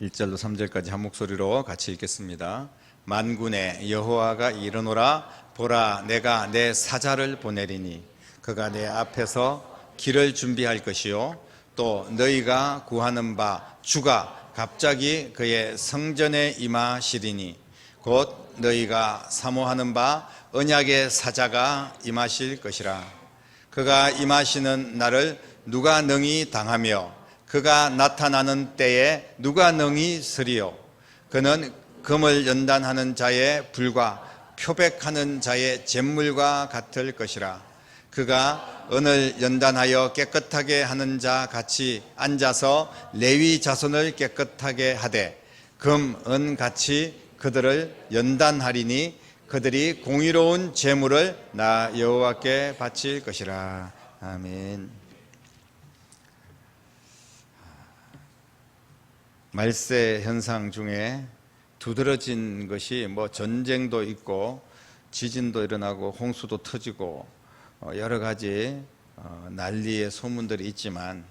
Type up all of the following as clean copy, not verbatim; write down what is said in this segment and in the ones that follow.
1절로 3절까지 한 목소리로 같이 읽겠습니다. 만군의 여호와가 이르노라. 보라, 내가 내 사자를 보내리니 그가 내 앞에서 길을 준비할 것이요 또 너희가 구하는 바 주가 갑자기 그의 성전에 임하시리니 곧 너희가 사모하는 바 언약의 사자가 임하실 것이라. 그가 임하시는 날을 누가 능히 당하며 그가 나타나는 때에 누가 능히 서리요. 그는 금을 연단하는 자의 불과 표백하는 자의 잿물과 같을 것이라. 그가 은을 연단하여 깨끗하게 하는 자 같이 앉아서 레위 자손을 깨끗하게 하되 금, 은 같이 그들을 연단하리니 그들이 공의로운 제물을 나 여호와께 바칠 것이라. 아멘. 말세 현상 중에 두드러진 것이 전쟁도 있고 지진도 일어나고 홍수도 터지고 여러 가지 난리의 소문들이 있지만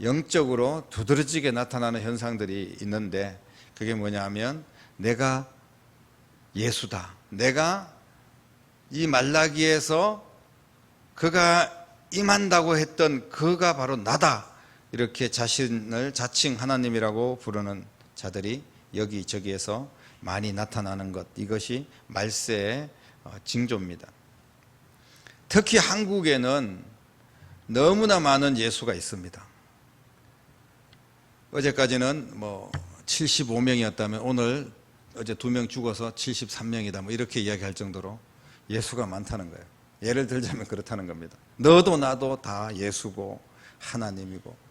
영적으로 두드러지게 나타나는 현상들이 있는데 그게 뭐냐 하면 내가 예수다. 내가 이 말라기에서 그가 임한다고 했던 그가 바로 나다. 이렇게 자신을 자칭 하나님이라고 부르는 자들이 여기저기에서 많이 나타나는 것, 이것이 말세의 징조입니다. 특히 한국에는 너무나 많은 예수가 있습니다. 어제까지는 75명이었다면 어제 2명 죽어서 73명이다 이렇게 이야기할 정도로 예수가 많다는 거예요. 예를 들자면 그렇다는 겁니다. 너도 나도 다 예수고 하나님이고,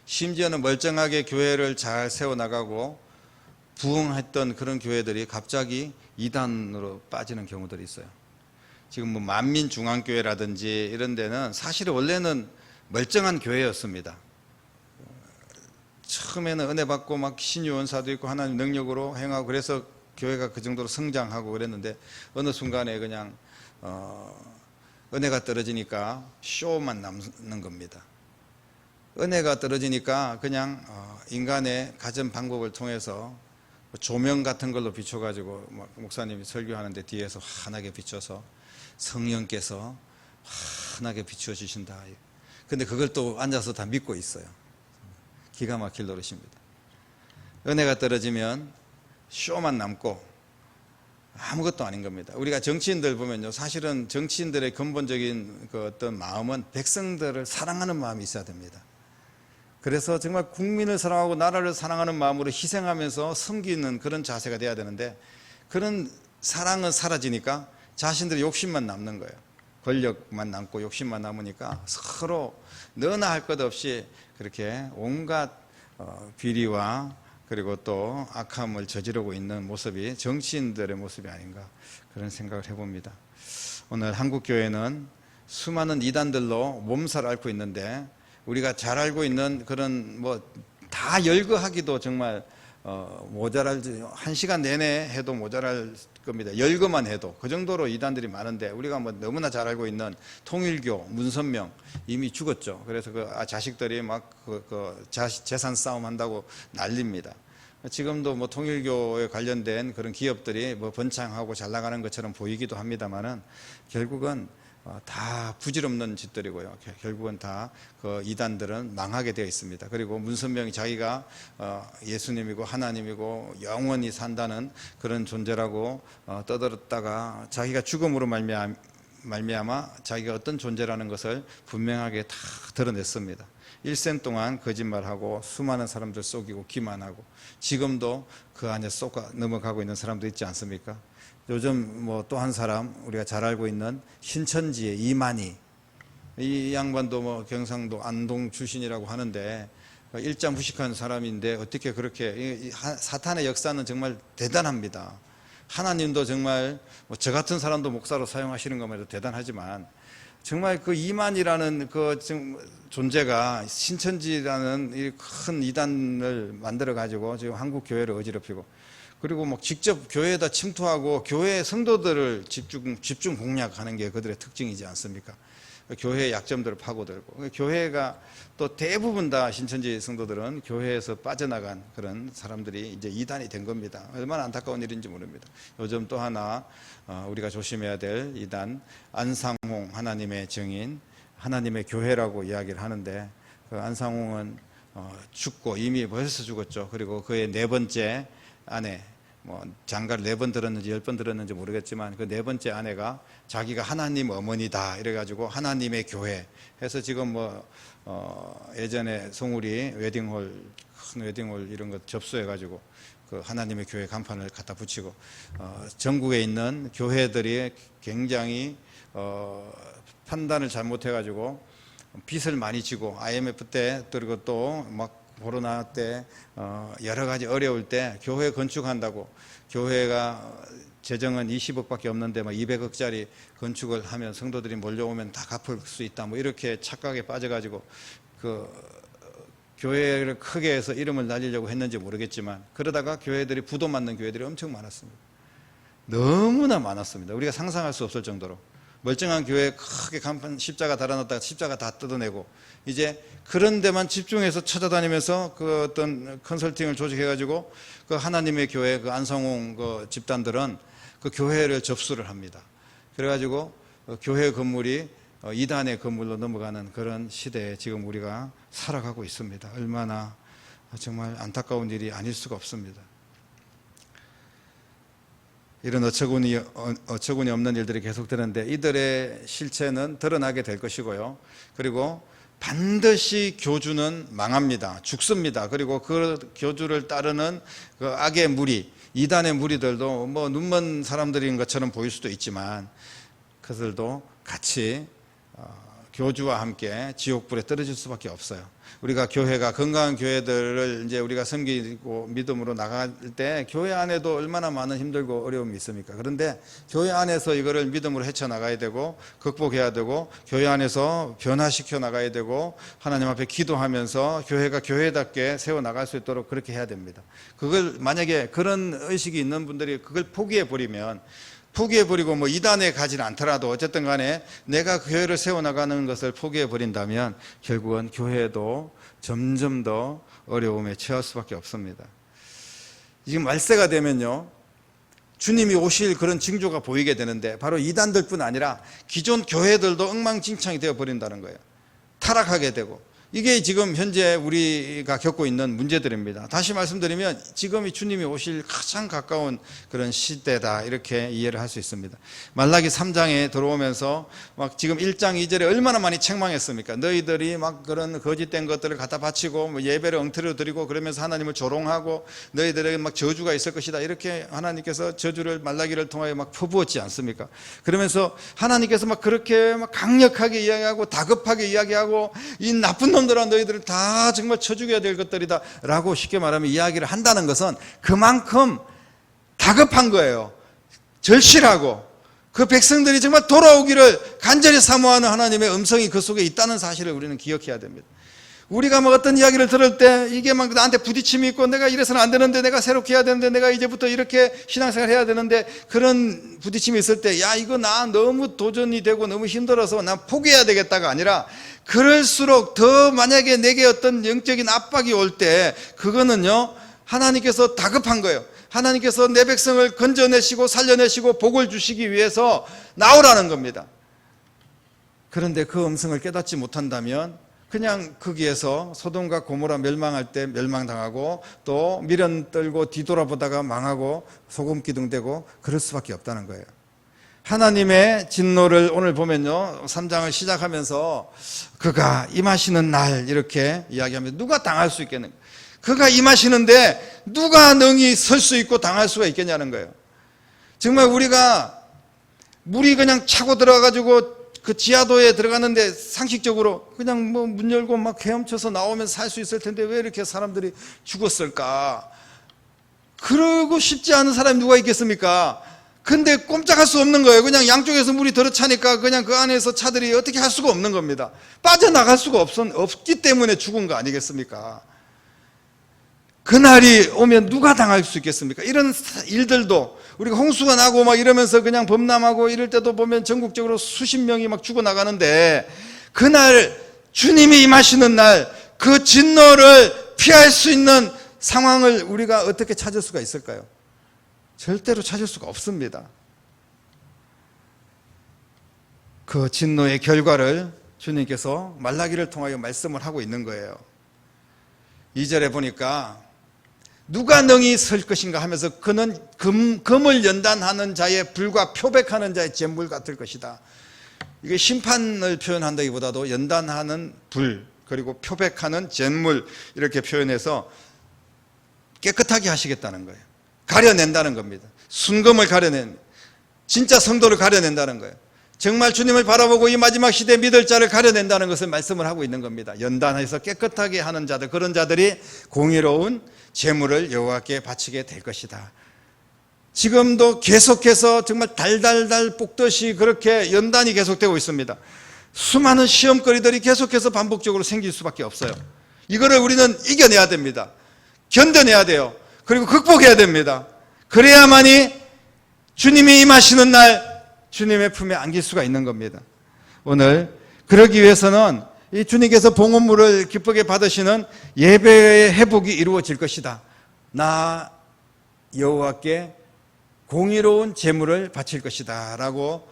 심지어는 멀쩡하게 교회를 잘 세워나가고 부흥했던 그런 교회들이 갑자기 이단으로 빠지는 경우들이 있어요. 지금 만민중앙교회라든지 이런 데는 사실은 원래는 멀쩡한 교회였습니다. 처음에는 은혜 받고 신유원사도 있고 하나님 능력으로 행하고 그래서 교회가 그 정도로 성장하고 그랬는데 어느 순간에 그냥 은혜가 떨어지니까 쇼만 남는 겁니다. 은혜가 떨어지니까 그냥 인간의 가진 방법을 통해서 조명 같은 걸로 비춰가지고 목사님이 설교하는데 뒤에서 환하게 비춰서 성령께서 환하게 비춰주신다. 근데 그걸 또 앉아서 다 믿고 있어요. 기가 막힐 노릇입니다. 은혜가 떨어지면 쇼만 남고 아무것도 아닌 겁니다. 우리가 정치인들 보면요, 사실은 정치인들의 근본적인 그 어떤 마음은 백성들을 사랑하는 마음이 있어야 됩니다. 그래서 정말 국민을 사랑하고 나라를 사랑하는 마음으로 희생하면서 섬기는 그런 자세가 돼야 되는데 그런 사랑은 사라지니까 자신들의 욕심만 남는 거예요. 권력만 남고 욕심만 남으니까 서로 너나 할 것 없이 그렇게 온갖 비리와 그리고 또 악함을 저지르고 있는 모습이 정치인들의 모습이 아닌가 그런 생각을 해봅니다. 오늘 한국교회는 수많은 이단들로 몸살 앓고 있는데 우리가 잘 알고 있는 그런 다 열거하기도 정말 모자랄지 1시간 내내 해도 모자랄 겁니다. 열거만 해도 그 정도로 이단들이 많은데 우리가 너무나 잘 알고 있는 통일교, 문선명 이미 죽었죠. 그래서 그 자식들이 재산 싸움 한다고 난립니다. 지금도 통일교에 관련된 그런 기업들이 번창하고 잘 나가는 것처럼 보이기도 합니다만은 결국은 다 부질없는 짓들이고요. 결국은 다 그 이단들은 망하게 되어 있습니다. 그리고 문선명이 자기가 예수님이고 하나님이고 영원히 산다는 그런 존재라고 떠들었다가 자기가 죽음으로 말미암아 자기가 어떤 존재라는 것을 분명하게 다 드러냈습니다. 일생 동안 거짓말하고 수많은 사람들 속이고 기만하고 지금도 그 안에 쏙 넘어가고 있는 사람도 있지 않습니까? 요즘 또 한 사람 우리가 잘 알고 있는 신천지의 이만희, 이 양반도 경상도 안동 출신이라고 하는데 일자무식한 사람인데 어떻게 그렇게 사탄의 역사는 정말 대단합니다. 하나님도 정말 저 같은 사람도 목사로 사용하시는 것만 해도 대단하지만 정말 그 이만이라는 그 존재가 신천지라는 이 큰 이단을 만들어 가지고 지금 한국 교회를 어지럽히고 그리고 직접 교회에다 침투하고 교회 성도들을 집중 공략하는 게 그들의 특징이지 않습니까? 교회의 약점들을 파고들고, 교회가 또 대부분 다 신천지 성도들은 교회에서 빠져나간 그런 사람들이 이제 이단이 된 겁니다. 얼마나 안타까운 일인지 모릅니다. 요즘 또 하나 우리가 조심해야 될 이단, 안상홍 하나님의 증인, 하나님의 교회라고 이야기를 하는데, 그 안상홍은 죽고 이미 벌써 죽었죠. 그리고 그의 네 번째 아내, 장가를 4번 들었는지 10번 들었는지 모르겠지만 그 네 번째 아내가 자기가 하나님 어머니다 이래가지고 하나님의 교회 해서 지금 예전에 송우리 웨딩홀, 큰 웨딩홀 이런 거 접수해가지고 그 하나님의 교회 간판을 갖다 붙이고, 전국에 있는 교회들이 굉장히 판단을 잘못해가지고 빚을 많이 지고, IMF 때 그리고 또 막 코로나 때 여러 가지 어려울 때 교회 건축한다고, 교회가 재정은 20억밖에 없는데 막 200억짜리 건축을 하면 성도들이 몰려오면 다 갚을 수 있다, 이렇게 착각에 빠져가지고 그 교회를 크게 해서 이름을 날리려고 했는지 모르겠지만, 그러다가 교회들이 부도 맞는 교회들이 엄청 많았습니다. 너무나 많았습니다. 우리가 상상할 수 없을 정도로. 멀쩡한 교회에 크게 간판 십자가 달아놨다가 십자가 다 뜯어내고, 이제 그런 데만 집중해서 찾아다니면서 그 어떤 컨설팅을 조직해가지고 그 하나님의 교회, 그 안성홍 그 집단들은 그 교회를 접수를 합니다. 그래가지고 교회 건물이 이단의 건물로 넘어가는 그런 시대에 지금 우리가 살아가고 있습니다. 얼마나 정말 안타까운 일이 아닐 수가 없습니다. 이런 어처구니 없는 일들이 계속되는데, 이들의 실체는 드러나게 될 것이고요. 그리고 반드시 교주는 망합니다. 죽습니다. 그리고 그 교주를 따르는 그 악의 무리, 이단의 무리들도 눈먼 사람들인 것처럼 보일 수도 있지만, 그들도 같이 교주와 함께 지옥불에 떨어질 수밖에 없어요. 우리가 교회가 건강한 교회들을 이제 우리가 섬기고 믿음으로 나갈 때 교회 안에도 얼마나 많은 힘들고 어려움이 있습니까? 그런데 교회 안에서 이거를 믿음으로 헤쳐나가야 되고 극복해야 되고, 교회 안에서 변화시켜 나가야 되고, 하나님 앞에 기도하면서 교회가 교회답게 세워나갈 수 있도록 그렇게 해야 됩니다. 그걸 만약에 그런 의식이 있는 분들이 그걸 포기해버리면, 포기해버리고 이단에 가지는 않더라도 어쨌든 간에 내가 교회를 세워나가는 것을 포기해버린다면 결국은 교회도 점점 더 어려움에 처할 수밖에 없습니다. 지금 말세가 되면요, 주님이 오실 그런 징조가 보이게 되는데, 바로 이단들뿐 아니라 기존 교회들도 엉망진창이 되어버린다는 거예요. 타락하게 되고, 이게 지금 현재 우리가 겪고 있는 문제들입니다. 다시 말씀드리면 지금이 주님이 오실 가장 가까운 그런 시대다, 이렇게 이해를 할 수 있습니다. 말라기 3장에 들어오면서 막 지금 1장 2절에 얼마나 많이 책망했습니까? 너희들이 막 그런 거짓된 것들을 갖다 바치고 예배를 엉터리로 드리고 그러면서 하나님을 조롱하고 너희들에게 막 저주가 있을 것이다, 이렇게 하나님께서 저주를 말라기를 통하여 막 퍼부었지 않습니까? 그러면서 하나님께서 막 그렇게 막 강력하게 이야기하고 다급하게 이야기하고, 이 나쁜 놈들아 너희들을 다 정말 쳐 죽여야 될 것들이다 라고 쉽게 말하면 이야기를 한다는 것은 그만큼 다급한 거예요. 절실하고, 그 백성들이 정말 돌아오기를 간절히 사모하는 하나님의 음성이 그 속에 있다는 사실을 우리는 기억해야 됩니다. 우리가 어떤 이야기를 들을 때 이게 막 나한테 부딪힘이 있고, 내가 이래서는 안 되는데, 내가 새롭게 해야 되는데, 내가 이제부터 이렇게 신앙생활 해야 되는데, 그런 부딪힘이 있을 때, 야 이거 나 너무 도전이 되고 너무 힘들어서 난 포기해야 되겠다가 아니라, 그럴수록 더 만약에 내게 어떤 영적인 압박이 올 때, 그거는요 하나님께서 다급한 거예요. 하나님께서 내 백성을 건져내시고 살려내시고 복을 주시기 위해서 나오라는 겁니다. 그런데 그 음성을 깨닫지 못한다면 그냥 거기에서 소돔과 고모라 멸망할 때 멸망당하고, 또 미련 떨고 뒤돌아보다가 망하고 소금기둥되고 그럴 수밖에 없다는 거예요. 하나님의 진노를 오늘 보면요, 3장을 시작하면서 그가 임하시는 날 이렇게 이야기하면 누가 당할 수 있겠는가? 그가 임하시는데 누가 능히 설 수 있고 당할 수가 있겠냐는 거예요. 정말 우리가 물이 그냥 차고 들어가가지고 그 지하도에 들어갔는데 상식적으로 그냥 문 열고 막 헤엄쳐서 나오면 살 수 있을 텐데 왜 이렇게 사람들이 죽었을까? 그러고 싶지 않은 사람이 누가 있겠습니까? 근데 꼼짝할 수 없는 거예요. 그냥 양쪽에서 물이 들어차니까 그냥 그 안에서 차들이 어떻게 할 수가 없는 겁니다. 빠져나갈 수가 없기 때문에 죽은 거 아니겠습니까? 그날이 오면 누가 당할 수 있겠습니까? 이런 일들도 우리가 홍수가 나고 막 이러면서 그냥 범람하고 이럴 때도 보면 전국적으로 수십 명이 막 죽어나가는데, 그날 주님이 임하시는 날 그 진노를 피할 수 있는 상황을 우리가 어떻게 찾을 수가 있을까요? 절대로 찾을 수가 없습니다. 그 진노의 결과를 주님께서 말라기를 통하여 말씀을 하고 있는 거예요. 2절에 보니까 누가 능히 설 것인가 하면서 그는 금을 연단하는 자의 불과 표백하는 자의 잿물 같을 것이다. 이게 심판을 표현한다기보다도 연단하는 불, 그리고 표백하는 잿물, 이렇게 표현해서 깨끗하게 하시겠다는 거예요. 가려낸다는 겁니다. 순금을 가려낸, 진짜 성도를 가려낸다는 거예요. 정말 주님을 바라보고 이 마지막 시대에 믿을 자를 가려낸다는 것을 말씀을 하고 있는 겁니다. 연단해서 깨끗하게 하는 자들, 그런 자들이 공의로운 제물을 여호와께 바치게 될 것이다. 지금도 계속해서 정말 달달달 볶듯이 그렇게 연단이 계속되고 있습니다. 수많은 시험거리들이 계속해서 반복적으로 생길 수밖에 없어요. 이거를 우리는 이겨내야 됩니다. 견뎌내야 돼요. 그리고 극복해야 됩니다. 그래야만이 주님이 임하시는 날 주님의 품에 안길 수가 있는 겁니다. 오늘 그러기 위해서는 이 주님께서 봉헌물을 기쁘게 받으시는 예배의 회복이 이루어질 것이다. 나 여호와께 공의로운 제물을 바칠 것이다 라고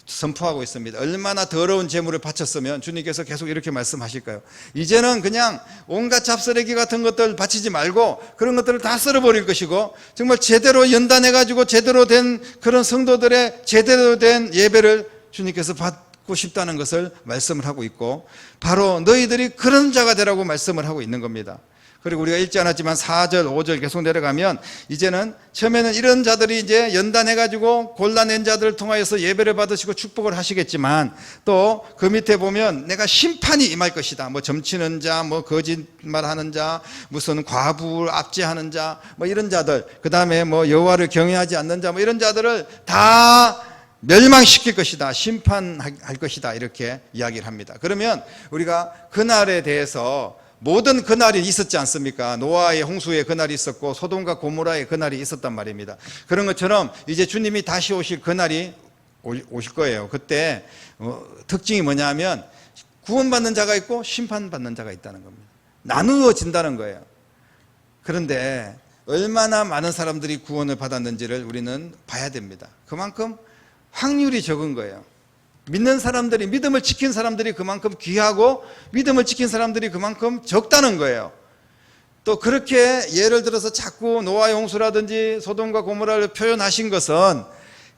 선포하고 있습니다. 얼마나 더러운 제물을 바쳤으면 주님께서 계속 이렇게 말씀하실까요? 이제는 그냥 온갖 잡쓰레기 같은 것들 바치지 말고 그런 것들을 다 썰어버릴 것이고, 정말 제대로 연단해가지고 제대로 된 그런 성도들의 제대로 된 예배를 주님께서 받고 싶다는 것을 말씀을 하고 있고, 바로 너희들이 그런 자가 되라고 말씀을 하고 있는 겁니다. 그리고 우리가 읽지 않았지만 4절, 5절 계속 내려가면, 이제는 처음에는 이런 자들이 이제 연단해가지고 골라낸 자들을 통하여서 예배를 받으시고 축복을 하시겠지만, 또 그 밑에 보면 내가 심판이 임할 것이다. 뭐 점치는 자, 뭐 거짓말하는 자, 무슨 과부를 압제하는 자, 뭐 이런 자들, 그 다음에 뭐 여호와를 경외하지 않는 자, 뭐 이런 자들을 다 멸망시킬 것이다, 심판할 것이다, 이렇게 이야기를 합니다. 그러면 우리가 그날에 대해서, 모든 그날이 있었지 않습니까? 노아의 홍수의 그날이 있었고 소돔과 고모라의 그날이 있었단 말입니다. 그런 것처럼 이제 주님이 다시 오실 그날이 오실 거예요. 그때 특징이 뭐냐면 구원받는 자가 있고 심판받는 자가 있다는 겁니다. 나누어진다는 거예요. 그런데 얼마나 많은 사람들이 구원을 받았는지를 우리는 봐야 됩니다. 그만큼 확률이 적은 거예요. 믿는 사람들이, 믿음을 지킨 사람들이 그만큼 귀하고 믿음을 지킨 사람들이 그만큼 적다는 거예요. 또 그렇게 예를 들어서 자꾸 노아의 홍수라든지 소돔과 고모라를 표현하신 것은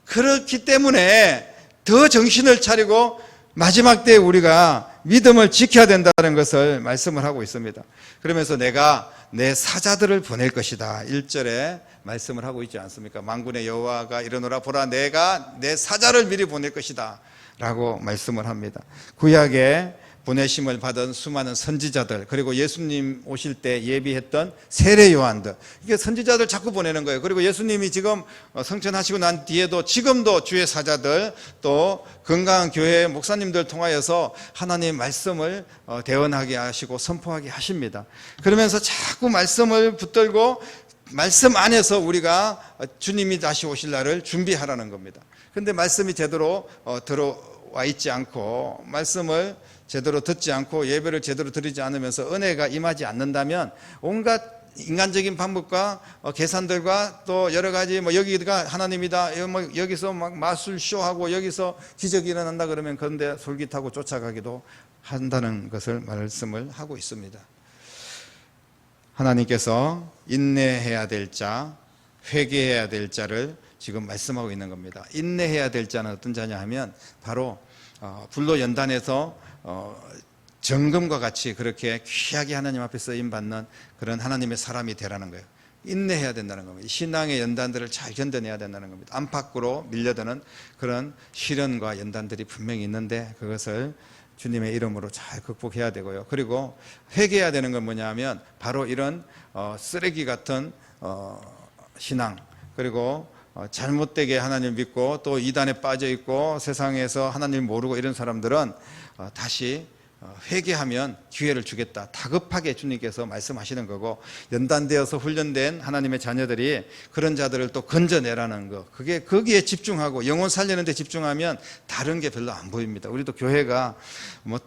그렇기 때문에 더 정신을 차리고 마지막 때에 우리가 믿음을 지켜야 된다는 것을 말씀을 하고 있습니다. 그러면서 내가 내 사자들을 보낼 것이다, 1절에 말씀을 하고 있지 않습니까? 만군의 여호와가 이르노라, 보라 내가 내 사자를 미리 보낼 것이다 라고 말씀을 합니다. 구약에 보내심을 받은 수많은 선지자들, 그리고 예수님 오실 때 예비했던 세례 요한들, 이게 선지자들 자꾸 보내는 거예요. 그리고 예수님이 지금 성천하시고 난 뒤에도 지금도 주의 사자들, 또 건강한 교회 목사님들 통하여서 하나님 말씀을 대언하게 하시고 선포하게 하십니다. 그러면서 자꾸 말씀을 붙들고 말씀 안에서 우리가 주님이 다시 오실 날을 준비하라는 겁니다. 그런데 말씀이 제대로 들어와 있지 않고, 말씀을 제대로 듣지 않고 예배를 제대로 드리지 않으면서 은혜가 임하지 않는다면 온갖 인간적인 방법과 계산들과 또 여러 가지, 뭐 여기가 하나님이다, 여기서 막 마술쇼하고 여기서 기적이 일어난다 그러면 그런데 솔깃하고 쫓아가기도 한다는 것을 말씀을 하고 있습니다. 하나님께서 인내해야 될 자, 회개해야 될 자를 지금 말씀하고 있는 겁니다. 인내해야 될 자는 어떤 자냐 하면 바로 불로 연단해서 정금과 같이 그렇게 귀하게 하나님 앞에 쓰임받는 그런 하나님의 사람이 되라는 거예요. 인내해야 된다는 겁니다. 신앙의 연단들을 잘 견뎌내야 된다는 겁니다. 안팎으로 밀려드는 그런 시련과 연단들이 분명히 있는데 그것을 주님의 이름으로 잘 극복해야 되고요. 그리고 회개해야 되는 건 뭐냐 하면 바로 이런 쓰레기 같은 신앙, 그리고 잘못되게 하나님을 믿고 또 이단에 빠져 있고 세상에서 하나님을 모르고 이런 사람들은 다시 회개하면 기회를 주겠다. 다급하게 주님께서 말씀하시는 거고, 연단되어서 훈련된 하나님의 자녀들이 그런 자들을 또 건져내라는 거, 그게 거기에 집중하고 영혼 살리는 데 집중하면 다른 게 별로 안 보입니다. 우리도 교회가 뭐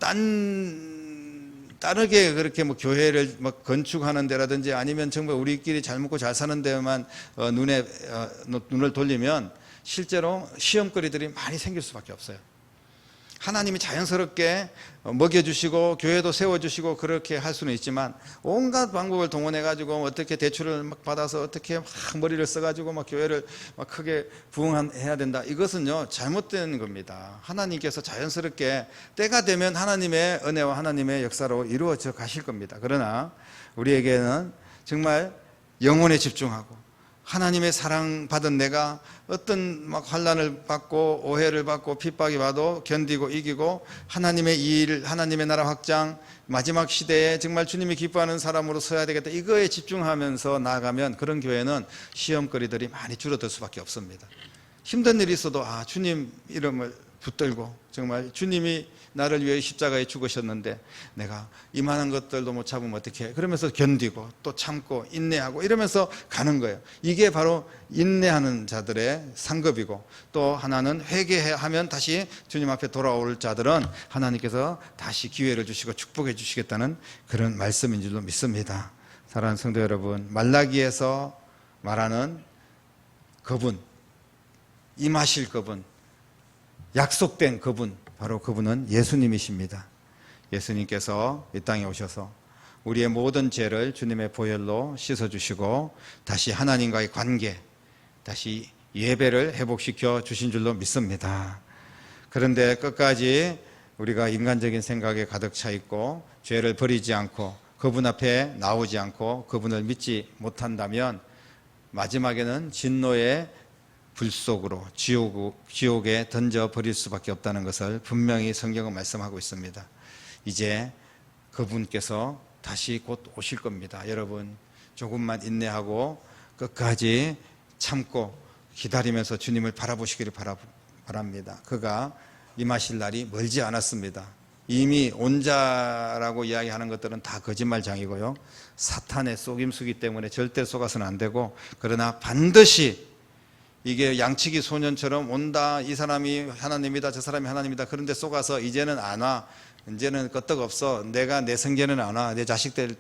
다르게 그렇게 뭐 교회를 막 건축하는 데라든지 아니면 정말 우리끼리 잘 먹고 잘 사는 데만 눈을 돌리면 실제로 시험거리들이 많이 생길 수밖에 없어요. 하나님이 자연스럽게 먹여주시고 교회도 세워주시고 그렇게 할 수는 있지만, 온갖 방법을 동원해가지고 어떻게 대출을 막 받아서 어떻게 막 머리를 써가지고 막 교회를 막 크게 부흥해야 된다, 이것은요 잘못된 겁니다. 하나님께서 자연스럽게 때가 되면 하나님의 은혜와 하나님의 역사로 이루어져 가실 겁니다. 그러나 우리에게는 정말 영혼에 집중하고, 하나님의 사랑받은 내가 어떤 막 환난을 받고 오해를 받고 핍박이 와도 견디고 이기고 하나님의 일, 하나님의 나라 확장, 마지막 시대에 정말 주님이 기뻐하는 사람으로 서야 되겠다, 이거에 집중하면서 나아가면 그런 교회는 시험거리들이 많이 줄어들 수밖에 없습니다. 힘든 일이 있어도 주님 이름을 붙들고, 정말 주님이 나를 위해 십자가에 죽으셨는데 내가 이만한 것들도 못 참으면 어떡해, 그러면서 견디고 또 참고 인내하고 이러면서 가는 거예요. 이게 바로 인내하는 자들의 상급이고, 또 하나는 회개하면 다시 주님 앞에 돌아올 자들은 하나님께서 다시 기회를 주시고 축복해 주시겠다는 그런 말씀인 줄로 믿습니다. 사랑하는 성도 여러분, 말라기에서 말하는 그분, 임하실 그분, 약속된 그분, 바로 그분은 예수님이십니다. 예수님께서 이 땅에 오셔서 우리의 모든 죄를 주님의 보혈로 씻어주시고 다시 하나님과의 관계, 다시 예배를 회복시켜 주신 줄로 믿습니다. 그런데 끝까지 우리가 인간적인 생각에 가득 차 있고 죄를 버리지 않고 그분 앞에 나오지 않고 그분을 믿지 못한다면 마지막에는 진노의 불 속으로 지옥에 던져버릴 수밖에 없다는 것을 분명히 성경은 말씀하고 있습니다. 이제 그분께서 다시 곧 오실 겁니다. 여러분, 조금만 인내하고 끝까지 참고 기다리면서 주님을 바라보시기를 바랍니다. 그가 임하실 날이 멀지 않았습니다. 이미 온자라고 이야기하는 것들은 다 거짓말장이고요, 사탄의 속임수기 때문에 절대 속아서는 안 되고, 그러나 반드시 이게 양치기 소년처럼 온다, 이 사람이 하나님이다, 저 사람이 하나님이다, 그런데 속아서 이제는 안 와, 이제는 끄떡없어, 내가 내 생계는 안 와, 내 자식 될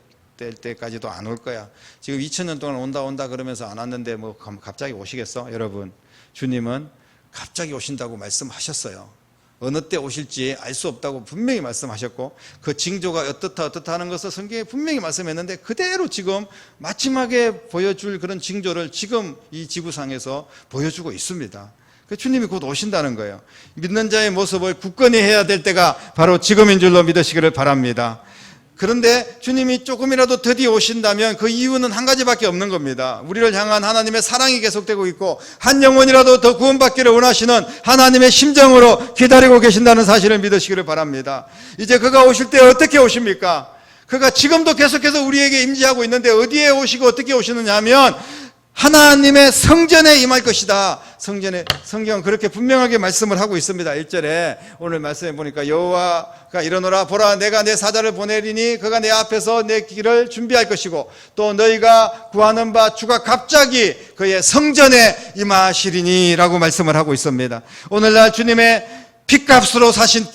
때까지도 안 올 거야, 지금 2000년 동안 온다 그러면서 안 왔는데 뭐 갑자기 오시겠어? 여러분, 주님은 갑자기 오신다고 말씀하셨어요. 어느 때 오실지 알 수 없다고 분명히 말씀하셨고, 그 징조가 어떻다 하는 것을 성경에 분명히 말씀했는데 그대로 지금 마지막에 보여줄 그런 징조를 지금 이 지구상에서 보여주고 있습니다. 주님이 곧 오신다는 거예요. 믿는 자의 모습을 굳건히 해야 될 때가 바로 지금인 줄로 믿으시기를 바랍니다. 그런데 주님이 조금이라도 드디어 오신다면 그 이유는 한 가지밖에 없는 겁니다. 우리를 향한 하나님의 사랑이 계속되고 있고, 한 영혼이라도 더 구원받기를 원하시는 하나님의 심정으로 기다리고 계신다는 사실을 믿으시기를 바랍니다. 이제 그가 오실 때 어떻게 오십니까? 그가 지금도 계속해서 우리에게 임재하고 있는데 어디에 오시고 어떻게 오시느냐 하면 하나님의 성전에 임할 것이다. 성경은 그렇게 분명하게 말씀을 하고 있습니다. 1절에 오늘 말씀해 보니까 여호와가 이르노라, 보라 내가 내 사자를 보내리니 그가 내 앞에서 내 길을 준비할 것이고 또 너희가 구하는 바 주가 갑자기 그의 성전에 임하시리니 라고 말씀을 하고 있습니다. 오늘날 주님의 핏값으로 사신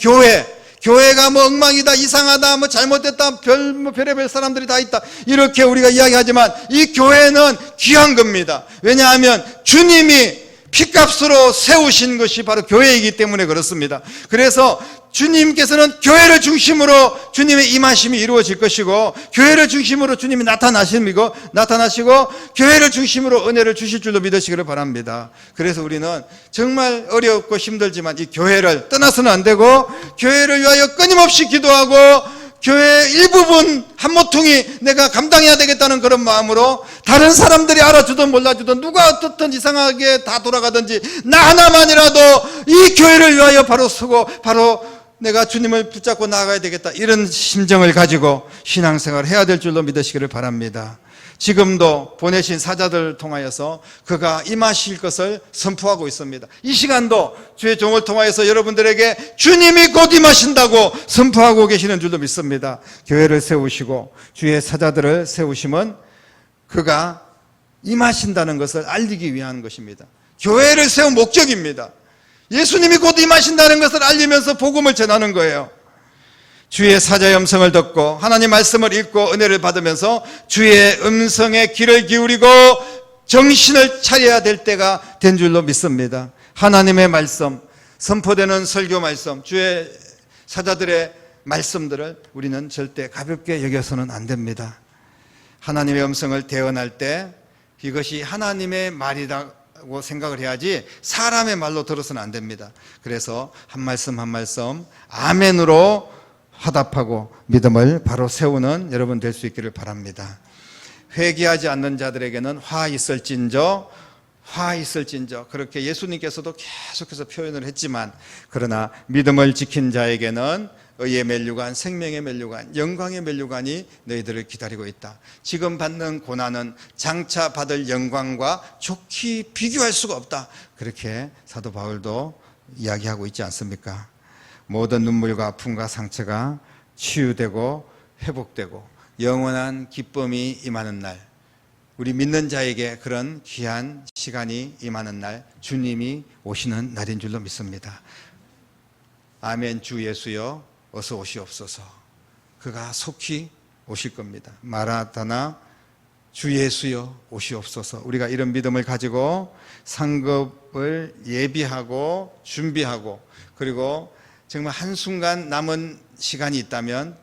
교회가 뭐 엉망이다, 이상하다, 뭐 잘못됐다, 별의별 사람들이 다 있다, 이렇게 우리가 이야기하지만 이 교회는 귀한 겁니다. 왜냐하면 주님이 핏값으로 세우신 것이 바로 교회이기 때문에 그렇습니다. 그래서 주님께서는 교회를 중심으로 주님의 임하심이 이루어질 것이고, 교회를 중심으로 주님이 나타나시고 교회를 중심으로 은혜를 주실 줄로 믿으시기를 바랍니다. 그래서 우리는 정말 어렵고 힘들지만 이 교회를 떠나서는 안 되고, 교회를 위하여 끊임없이 기도하고 교회의 일부분 한 모퉁이 내가 감당해야 되겠다는 그런 마음으로, 다른 사람들이 알아주든 몰라주든 누가 어떻든 이상하게 다 돌아가든지 나 하나만이라도 이 교회를 위하여 바로 서고 바로 내가 주님을 붙잡고 나아가야 되겠다, 이런 심정을 가지고 신앙생활을 해야 될 줄로 믿으시기를 바랍니다. 지금도 보내신 사자들을 통하여서 그가 임하실 것을 선포하고 있습니다. 이 시간도 주의 종을 통하여서 여러분들에게 주님이 곧 임하신다고 선포하고 계시는 줄로 믿습니다. 교회를 세우시고 주의 사자들을 세우심은 그가 임하신다는 것을 알리기 위한 것입니다. 교회를 세운 목적입니다. 예수님이 곧 임하신다는 것을 알리면서 복음을 전하는 거예요. 주의 사자의 음성을 듣고 하나님 말씀을 읽고 은혜를 받으면서 주의 음성에 귀를 기울이고 정신을 차려야 될 때가 된 줄로 믿습니다. 하나님의 말씀, 선포되는 설교 말씀, 주의 사자들의 말씀들을 우리는 절대 가볍게 여겨서는 안 됩니다. 하나님의 음성을 대언할 때 이것이 하나님의 말이라고 생각을 해야지 사람의 말로 들어서는 안 됩니다. 그래서 한 말씀 한 말씀 아멘으로 화답하고 믿음을 바로 세우는 여러분 될 수 있기를 바랍니다. 회개하지 않는 자들에게는 화 있을진저 그렇게 예수님께서도 계속해서 표현을 했지만 그러나 믿음을 지킨 자에게는 의의 면류관, 생명의 면류관, 영광의 면류관이 너희들을 기다리고 있다. 지금 받는 고난은 장차 받을 영광과 좋게 비교할 수가 없다. 그렇게 사도 바울도 이야기하고 있지 않습니까? 모든 눈물과 아픔과 상처가 치유되고 회복되고 영원한 기쁨이 임하는 날, 우리 믿는 자에게 그런 귀한 시간이 임하는 날, 주님이 오시는 날인 줄로 믿습니다. 아멘. 주 예수여 어서 오시옵소서. 그가 속히 오실 겁니다. 마라다나 주 예수여 오시옵소서. 우리가 이런 믿음을 가지고 상급을 예비하고 준비하고 그리고 정말 한순간 남은 시간이 있다면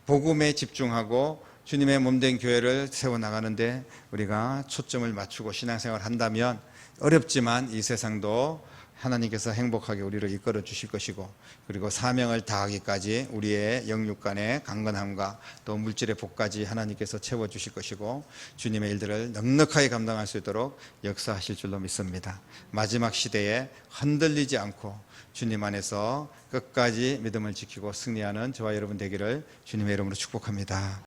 복음에 집중하고 주님의 몸된 교회를 세워나가는데 우리가 초점을 맞추고 신앙생활을 한다면 어렵지만 이 세상도 하나님께서 행복하게 우리를 이끌어 주실 것이고 그리고 사명을 다하기까지 우리의 영육간의 강건함과 또 물질의 복까지 하나님께서 채워주실 것이고 주님의 일들을 넉넉하게 감당할 수 있도록 역사하실 줄로 믿습니다. 마지막 시대에 흔들리지 않고 주님 안에서 끝까지 믿음을 지키고 승리하는 저와 여러분 되기를 주님의 이름으로 축복합니다.